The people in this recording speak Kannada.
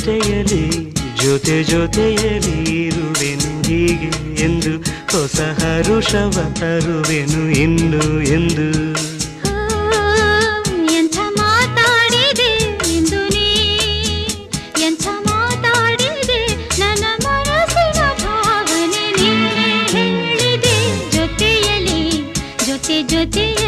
ಜೊತೆಯಲಿ ಜೊತೆಯಲಿ ಇರುವೆನು ಹೀಗೆ ಎಂದು ಹೊಸ ಹರುಷವ ತರುವೆನು ಇನ್ನು ಎಂದು. ಎಂಥ ಮಾತಾಡಿದೆ ಎಂದು ನೀ, ಎಂಥ ಮಾತಾಡಿದೆ ನನ್ನ ಮನಸ್ಸಿನ ಭಾವನೆ ನೀನೇ ಹೇಳಿದೆ. ಜೊತೆಯಲಿ ಜೊತೆಯಲಿ